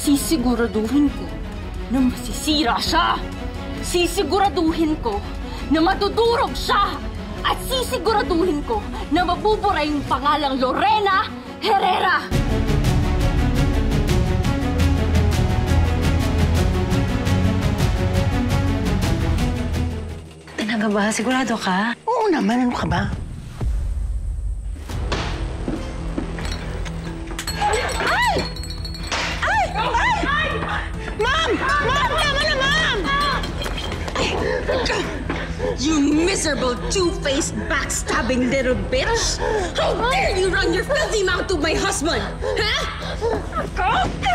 Sisiguraduhin ko na masisira siya. Sisiguraduhin ko na madudurog siya. At sisiguraduhin ko na mabubura yung pangalang Lorena Herrera. Talaga ba? Sigurado ka? Oo naman. Ano ka ba? Ay! Ay! Ay! Ma'am! Ma'am! Tama na, ma'am! You miserable, two-faced, backstabbing little bitch! How dare you run your filthy mouth to my husband? Ha?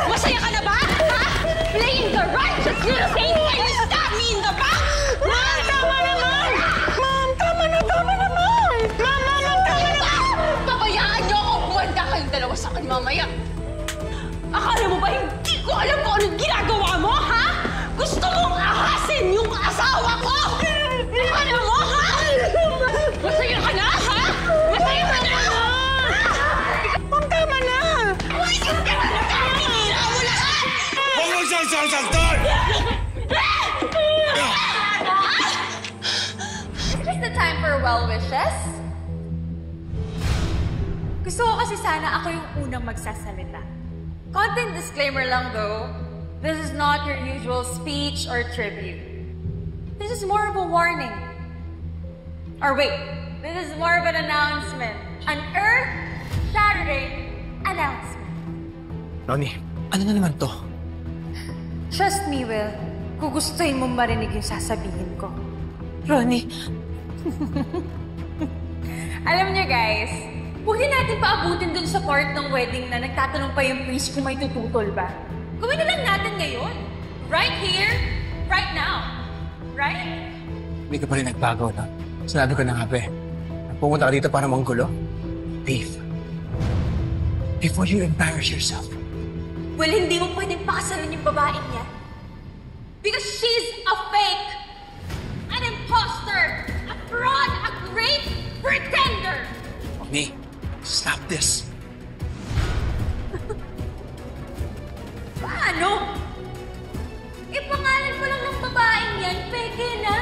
Masaya ka na ba? Ha? Playing the righteous little thing and you stab me in the back? Ma'am! Tama na, ma'am! Ma'am! Tama na, ma'am! Ma'am! Ma'am! Tama na! Pabayaan niyo ako buwanda kayong dalawa sa akin mamaya. Akala mo ba hindi ko alam kung anong ginagawa mo, ha? Gusto mong ahasin yung asawa ko! Alam mo, ha? Masaya ka na, ha? Masaya ka na! Ma'am, tama na! Masaya ka na! Tinira mo lahat! Huwag mo siyang sasaktan! Is the time for well wishes? Gusto ko kasi sana ako yung unang magsasalita. Content disclaimer lang though, this is not your usual speech or tribute. This is more of a warning. Or wait, this is more of an announcement. An earth-shattering announcement. Ronnie, ano na naman to? Trust me, Will. Gugustuhin mong marinig yung sasabihin ko. Ronnie, Alam niyo guys, huwag din natin paabutin dun sa part ng wedding na nagtatanong pa yung priest kung may tututol ba. Gawin na lang natin ngayon. Right here, right now. Right? Hindi ka pa rin nagbago, no? Sinabi ko na nga, be. Pumunta ka dito para manggulo. Beef. Before you embarrass yourself. Well, hindi mo pwedeng pakasalan yung babaeng yan. Because she's a fake. An imposter. A fraud. A great pretender. Ronnie, stop this. Paano? Pangalan ko lang ng babaeng yan, peke na.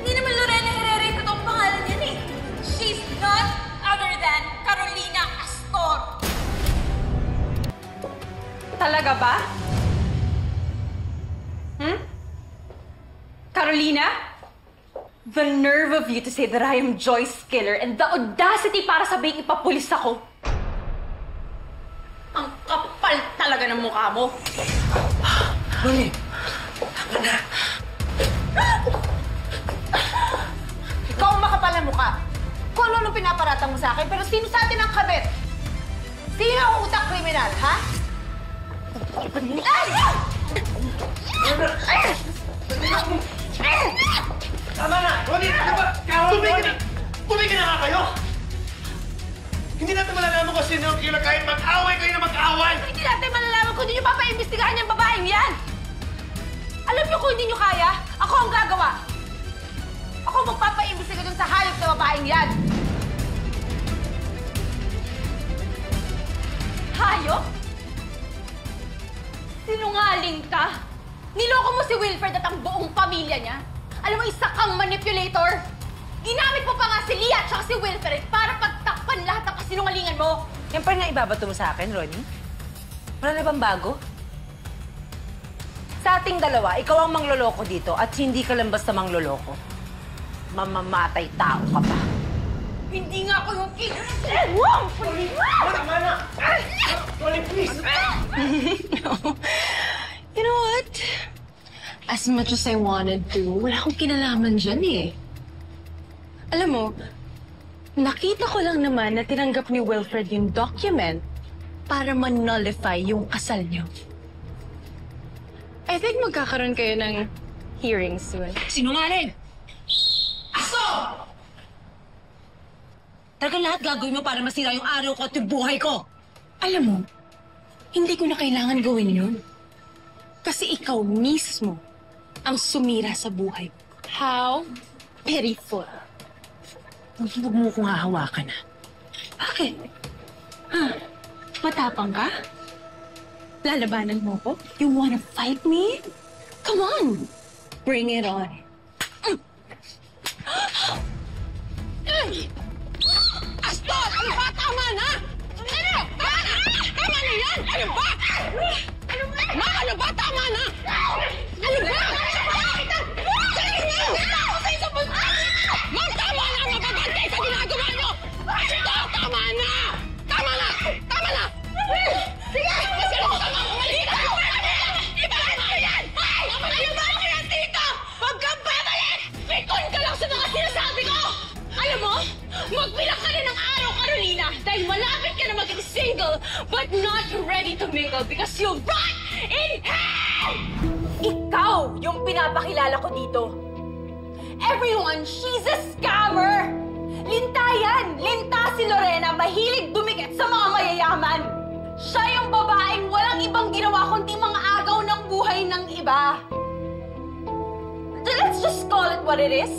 Hindi naman Lorena Herrera yung totoong pangalan yan eh. She's not other than Carolina Astor. Talaga ba? Carolina? The nerve of you to say that I am Joyce Killer and the audacity para sabihing ipapulis ako. Ang kapal talaga ng mukha mo. Ronnie, tama na. Ikaw ang makapal na mukha. Kung ano pinaparatang mo sa akin, pero sino sa atin ang kabit? Sino ang utak kriminal, ha? Tama na! Ronnie, ano ba? Tumigil na nga kayo! Hindi natin malalaman kung sino ang killer kahit mag-away kayo na mag-away! Hindi natin malalaman kung hindi nyo papaimbestigahan yung babaeng yan! Alam nyo kung hindi nyo kaya, ako ang gagawa! Ako magpapaimbestiga dun sa hayop na babaeng yan! Hayop? Sinungaling ka! Niloko mo si Wilfred at ang buong pamilya niya! Alam mo, isa kang manipulator! Ginamit mo pa nga si Leah at si Wilfred para pagtakpan lahat ng kasinungalingan mo! yan pa rin nga ibabato mo sa akin, Ronnie? Wala na bang bago? Sa ating dalawa, ikaw ang mangloloko dito at hindi ka lang basta mangloloko. Mamamatay tao ka pa. Hindi nga ako yung killer! Tama na! Ronnie, please! You know what? As much as I wanted to, wala akong kinalaman dyan eh. Alam mo, nakita ko lang naman na tinanggap ni Wilfred yung document para man-nullify yung kasal niyo. I think magkakaroon kayo ng hearing soon. Sinungaling! Aso! Talagang lahat gagawin mo para masira yung araw ko at yung buhay ko. Alam mo, hindi ko na kailangan gawin yun. Kasi ikaw mismo ang sumira sa buhay ko. How pitiful. Huwag mo kong hahawakan na. Bakit? Matapang ka? Lalabanan mo ko? You wanna fight me? Come on! Bring it on. Astor! Ano ba? Tama na! Ano? Tama na! Tama na yan! Ano ba? Ano ba? Ma, ano ba? Tama na! Ano ba? Sige na! Ma, tama na! Mapapantay sa ginagawa nyo! Astor! Tama na! Tama na! Tama na! Sige! Kasi ako tama! Umalis ka! Ibalik mo yan! Tama na yung bago yan dito! Huwag kang babalik! Pikon ka lang sa mga sinasabi ko! Alam mo, magbilang ka na ng araw, Carolina, dahil malapit ka na maging single, but not ready to mingle because you'll rot in hell! Ikaw yung pinapakilala ko dito. Everyone, she's a scammer! Linta yan! Linta si Lorena, mahilig dumikit sa mga mayayaman. Siya yung babaeng walang ibang ginawa kundi mga agaw ng buhay ng iba. Let's just call it what it is.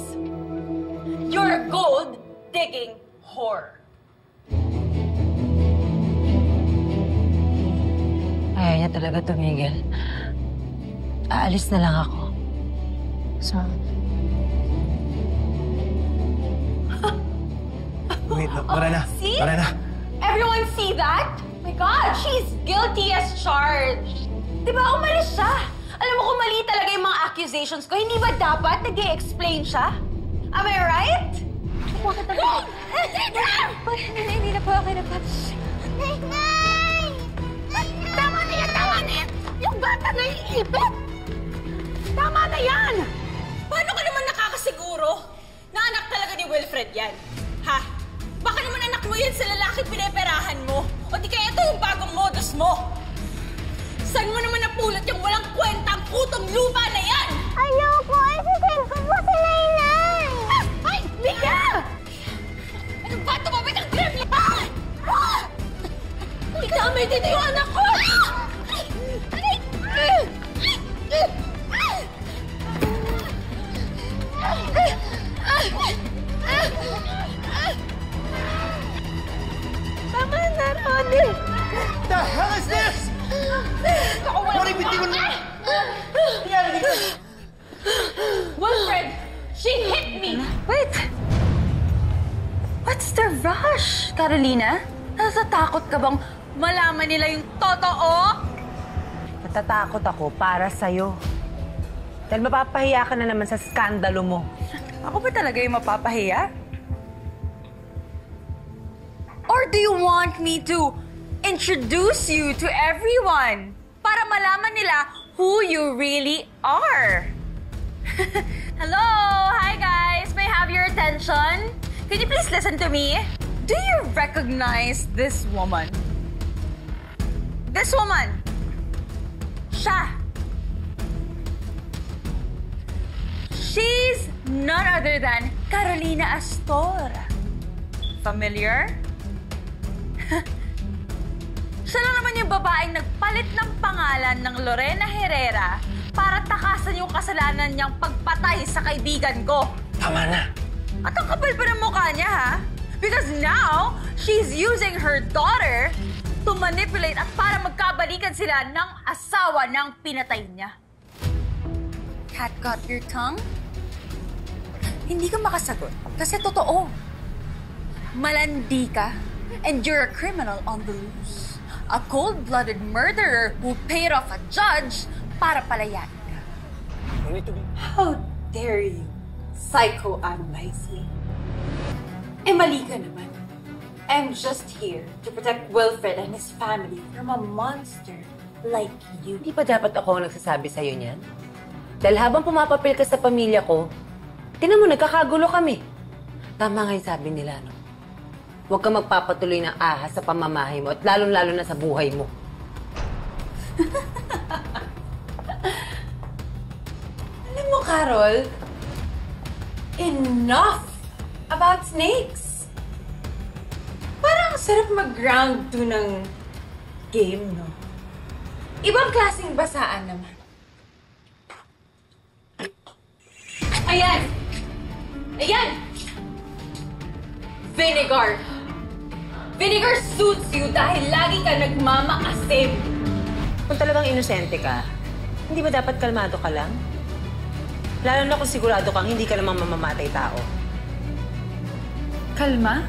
You're a gold-digging whore. Ayaw niya talaga tumigil. Aalis na lang ako. So, Wait, Lorena. See? Lorena. Everyone see that? My God, she's guilty as charged. Diba, umalis siya. Alam mo kung mali talaga yung mga accusations ko, hindi ba dapat nag-i-explain siya? Am I right? Bakit talaga? Hindi na po, okay na po. Tama na yan! Tama na yan! Yung bata na iipit! Tama na yan! Paano ka naman nakakasiguro na anak talaga ni Wilfred yan? Ha? Baka naman anak mo yan sa lalaki pineperahan mo. O di kaya ito yung bagong modus mo. Saan mo naman napulot yung walang kwentang kutong lupa na yan? Ayoko! Isasend ko po si Lainay! Ay! Mika! Ano ba? Tumabit ang grip niya! Itamay dito yung anak ko! Tama na, Ronnie! The hell is this? Ronnie, bitawan mo! Wilfred! She hit me! Wait! What's the rush, Carolina? Natatakot ka bang malaman nila yung totoo? natatakot ako para sa'yo. Dahil mapapahiya ka na naman sa skandalo mo. Ako ba talaga yung mapapahiya? Or do you want me to introduce you to everyone para malaman nila who you really are? Hello! Hi guys! May I have your attention? Can you please listen to me? Do you recognize this woman? This woman! Siya! She's none other than Carolina Astor. Familiar? Siya lang naman yung babaeng nagpalit ng pangalan ng Lorena Herrera para takasan yung kasalanan niyang pagpatay sa kaibigan ko. Tama na. At ang kapal pa ng mukha niya, ha? Because now, she's using her daughter to manipulate at para magkabalikan sila ng asawa ng pinatay niya. Cat got your tongue? Hindi ka makasagot kasi totoo. Malandi ka and you're a criminal on the loose. A cold-blooded murderer who paid off a judge para palayain ka. How dare you psychoanalyze me? Eh, mali ka naman. I'm just here to protect Wilfred and his family from a monster like you. Hindi pa dapat ako ang nagsasabi sa'yo niyan? Dahil habang pumapapil ka sa pamilya ko, tinan mo, nagkakagulo kami. Tama nga yung sabi nila, no? Huwag kang magpapatuloy ng ahas sa pamamahay mo at lalong-lalo na sa buhay mo. Alam mo, Carol, enough about snakes. Parang sarap mag-round 2 ng game, no? Ibang klaseng basaan naman. Ayan! Ayan! Vinegar! Vinegar suits you dahil lagi ka nagmamaasim. Kung talagang inosente ka, hindi ba dapat kalmado ka lang? Lalo na kung sigurado kang hindi ka namang mamamatay tao. Kalma?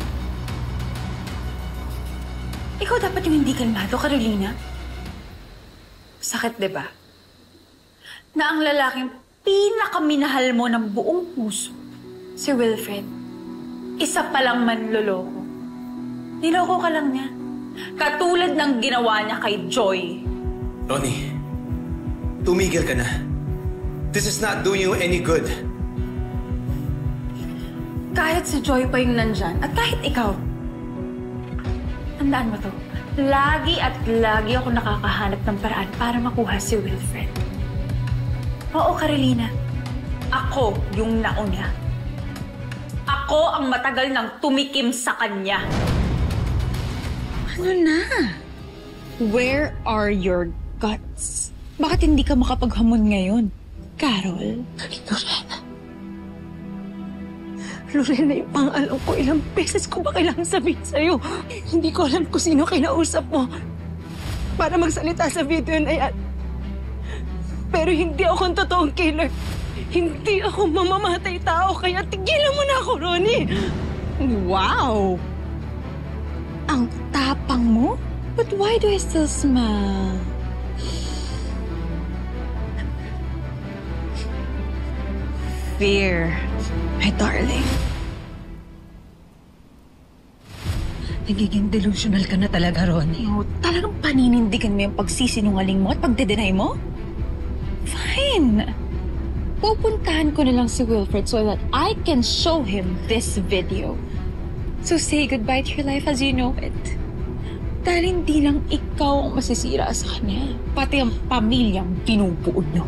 Ikaw dapat yung hindi kalmado, Carolina. Sakit, di ba? Na ang lalaking pinakaminahal mo ng buong puso, si Wilfred, isa palang manloloko. Niloko ka lang niya. Katulad ng ginawa niya kay Joy. Ronnie, tumigil ka na. This is not doing you any good. Kahit si Joy pa yung nandyan, at kahit ikaw, tandaan mo to, lagi at lagi ako nakakahanap ng paraan para makuha si Wilfred. Oo, Carolina, ako yung nauna. Ako ang matagal nang tumikim sa kanya. Ano na? Where are your guts? Bakit hindi ka makapaghamon ngayon? Carol? Lorena, yung pang-alam ko, ilang beses ko ba kailangan sabihin sa'yo? Hindi ko alam kung sino kinausap mo para magsalita sa video na yan. Pero hindi ako ang totoong killer. Hindi ako mamamatay tao, kaya tigilan mo na ako, Ronnie! Wow! Ang tapang mo? But why do I still smell? Fear, my darling. Nagiging delusional ka na talaga, Ronnie. Oh, talagang paninindigan mo yung pagsisinungaling mo at pagde-deny mo? Fine. Pupuntahan ko na lang si Wilfred so that I can show him this video. So say goodbye to your life as you know it. Dahil hindi lang ikaw ang masisira sa kanya, pati ang pamilyang binubuo niyo.